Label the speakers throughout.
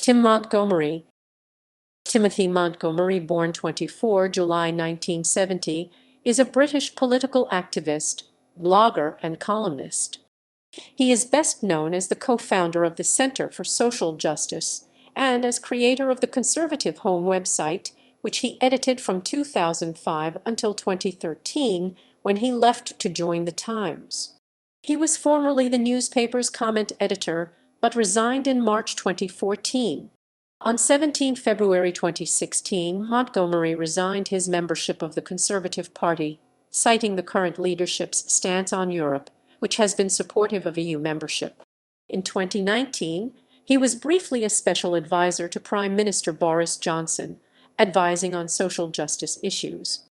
Speaker 1: Tim Montgomerie. Timothy Montgomerie, born 24 July 1970, is a British political activist, blogger, and columnist. He is best known as the co-founder of the Centre for Social Justice and as creator of the Conservative Home website, which he edited from 2005 until 2013, when he left to join the Times. He was formerly the newspaper's comment editor, but resigned in March 2014. On 17 February 2016, Montgomerie resigned his membership of the Conservative Party, citing the current leadership's stance on Europe, which has been supportive of EU membership. In 2019, he was briefly a special advisor to Prime Minister Boris Johnson, advising on social justice issues.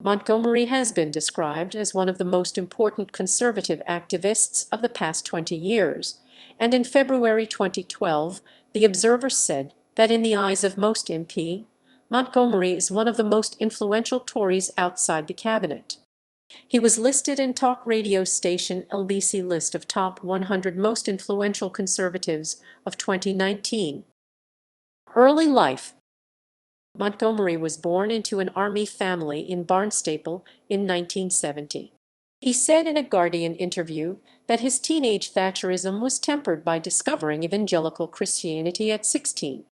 Speaker 1: Montgomerie has been described as one of the most important conservative activists of the past 20 years, and in February 2012, The Observer said that in the eyes of most MP, Montgomerie is one of the most influential Tories outside the cabinet. He was listed in talk radio station LBC list of top 100 most influential conservatives of 2019. Early life. Montgomerie was born into an army family in Barnstaple in 1970. He said in a Guardian interview that his teenage Thatcherism was tempered by discovering evangelical Christianity at 16.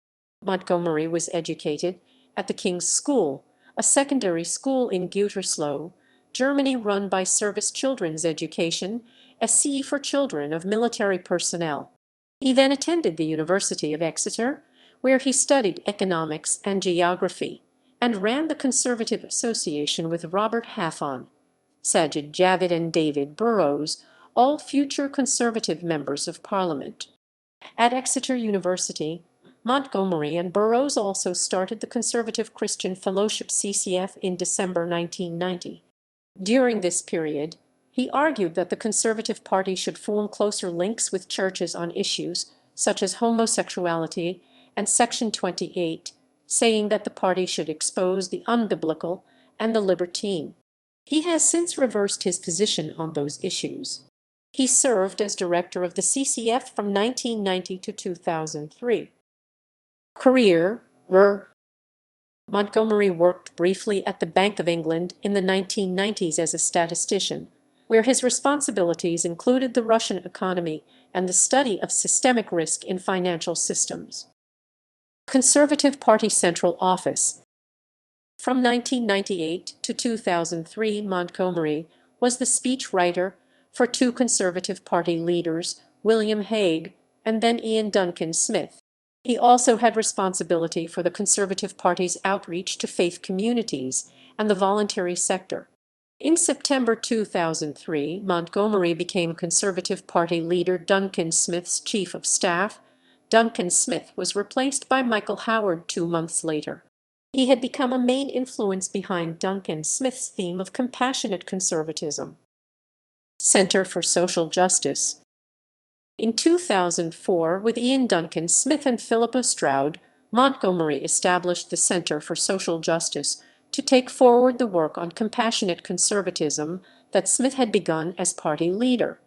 Speaker 1: Montgomerie was educated at the King's School, a secondary school in Gütersloh, Germany, run by Service Children's Education, SC for children of military personnel. He then attended the University of Exeter, where he studied economics and geography, and ran the Conservative Association with Robert Halfon, Sajid Javid and David Burrows, all future Conservative members of Parliament. At Exeter University, Montgomerie and Burrows also started the Conservative Christian Fellowship CCF in December 1990. During this period, he argued that the Conservative Party should form closer links with churches on issues such as homosexuality and Section 28, saying that the party should expose the unbiblical and the libertine. He has since reversed his position on those issues. He served as director of the CCF from 1990 to 2003. Career. Montgomerie worked briefly at the Bank of England in the 1990s as a statistician, where his responsibilities included the Russian economy and the study of systemic risk in financial systems. Conservative Party Central Office. From 1998 to 2003, Montgomerie was the speechwriter for two Conservative Party leaders, William Hague and then Ian Duncan Smith. He also had responsibility for the Conservative Party's outreach to faith communities and the voluntary sector. In September 2003, Montgomerie became Conservative Party leader Duncan Smith's chief of staff. Duncan Smith was replaced by Michael Howard 2 months later. He had become a main influence behind Duncan Smith's theme of compassionate conservatism. Centre for Social Justice. In 2004, with Ian Duncan Smith and Philippa Stroud, Montgomerie established the Centre for Social Justice to take forward the work on compassionate conservatism that Smith had begun as party leader.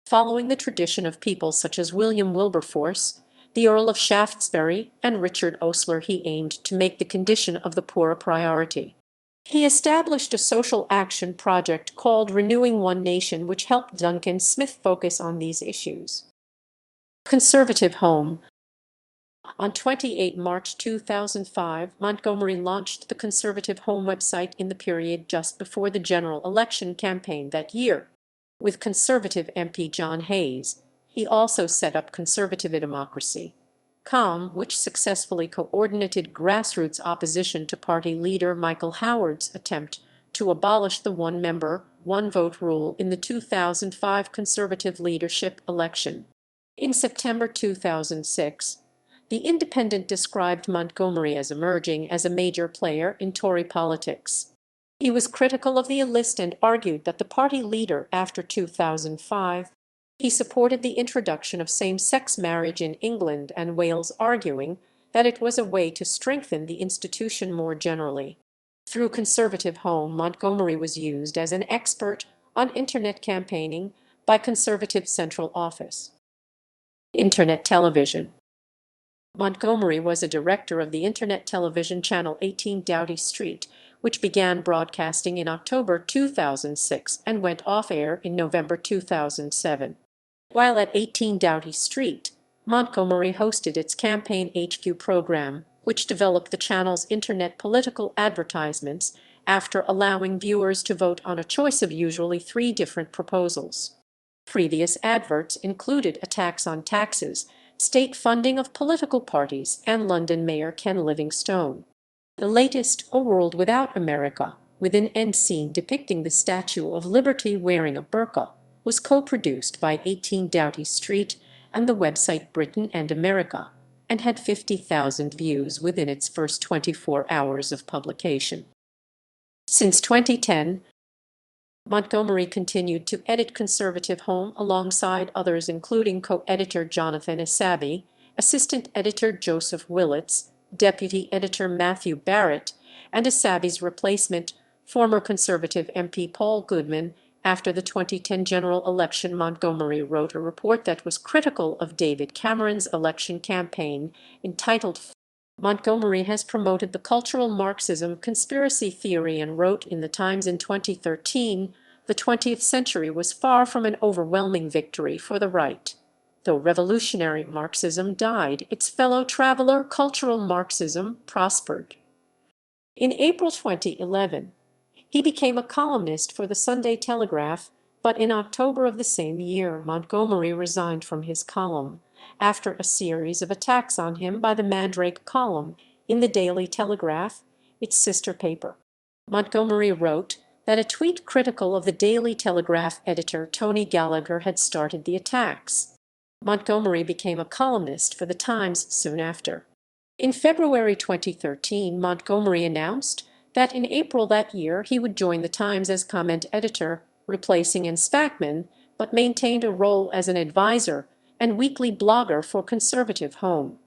Speaker 1: Following the tradition of people such as William Wilberforce, the Earl of Shaftesbury, and Richard Osler, he aimed to make the condition of the poor a priority. He established a social action project called Renewing One Nation, which helped Duncan Smith focus on these issues. Conservative Home. On 28 March 2005, Montgomerie launched the Conservative Home website in the period just before the general election campaign that year. With Conservative MP John Hayes, he also set up Conservative-Democracy.com, which successfully coordinated grassroots opposition to party leader Michael Howard's attempt to abolish the one-member, one-vote rule in the 2005 Conservative leadership election. In September 2006, The Independent described Montgomerie as emerging as a major player in Tory politics. He was critical of the list and argued that the party leader after 2005. He supported the introduction of same-sex marriage in England and Wales, arguing that it was a way to strengthen the institution more generally. Through Conservative Home, Montgomerie was used as an expert on Internet campaigning by Conservative Central Office. Internet television. Montgomerie was a director of the internet television channel 18 Doughty Street, which began broadcasting in October 2006 and went off-air in November 2007. While at 18 Doughty Street, Montgomerie hosted its Campaign HQ program, which developed the channel's internet political advertisements after allowing viewers to vote on a choice of usually 3 different proposals. Previous adverts included a tax on taxes, state funding of political parties, and London Mayor Ken Livingstone. The latest, A World Without America, with an end scene depicting the Statue of Liberty wearing a burqa, was co-produced by 18 Doughty Street and the website Britain and America, and had 50,000 views within its first 24 hours of publication. Since 2010, Montgomerie continued to edit Conservative Home alongside others including co-editor Jonathan Asabi, assistant editor Joseph Willits, deputy editor Matthew Barrett, and Asabi's replacement, former Conservative MP Paul Goodman. After the 2010 general election, Montgomerie wrote a report that was critical of David Cameron's election campaign, entitled Montgomerie has promoted the cultural Marxism conspiracy theory and wrote in the Times in 2013, the 20th century was far from an overwhelming victory for the right. Though revolutionary Marxism died, its fellow traveler cultural Marxism prospered. In April 2011, he became a columnist for the Sunday Telegraph, but in October of the same year, Montgomerie resigned from his column after a series of attacks on him by the Mandrake column in the Daily Telegraph, its sister paper. Montgomerie wrote that a tweet critical of the Daily Telegraph editor Tony Gallagher had started the attacks. Montgomerie became a columnist for the Times soon after. In February 2013, Montgomerie announced that in April that year he would join the Times as comment editor, replacing Ann Spackman, but maintained a role as an advisor and weekly blogger for Conservative Home.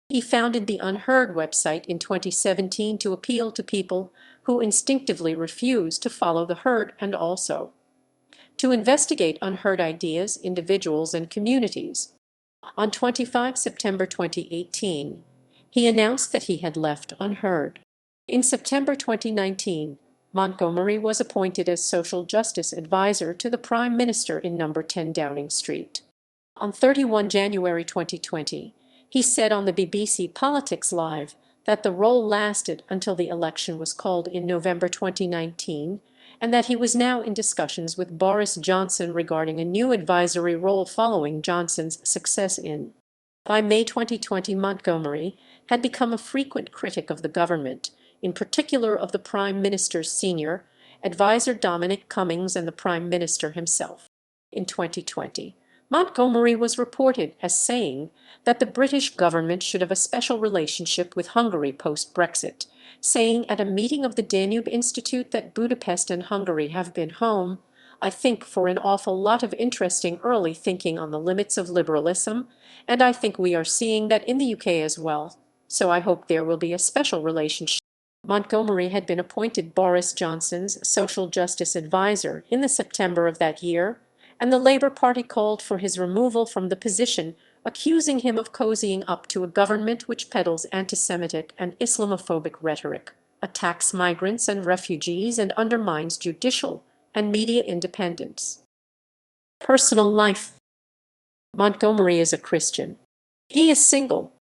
Speaker 1: He founded the Unheard website in 2017 to appeal to people who instinctively refuse to follow the herd and also to investigate unheard ideas, individuals, and communities. On 25 September 2018, he announced that he had left Unheard. In September 2019, Montgomerie was appointed as social justice advisor to the Prime Minister in No. 10 Downing Street. On 31 January 2020, he said on the BBC Politics Live that the role lasted until the election was called in November 2019, and that he was now in discussions with Boris Johnson regarding a new advisory role following Johnson's success in. By May 2020, Montgomerie had become a frequent critic of the government, in particular of the Prime Minister's senior advisor Dominic Cummings and the Prime Minister himself. In 2020, Montgomerie was reported as saying that the British government should have a special relationship with Hungary post-Brexit, saying at a meeting of the Danube Institute that Budapest and Hungary have been home, I think, for an awful lot of interesting early thinking on the limits of liberalism, and I think we are seeing that in the UK as well, so I hope there will be a special relationship. Montgomerie had been appointed Boris Johnson's social justice advisor in the September of that year, and the Labour Party called for his removal from the position, accusing him of cozying up to a government which peddles anti-Semitic and Islamophobic rhetoric, attacks migrants and refugees, and undermines judicial and media independence. Personal life. Montgomerie is a Christian. He is single,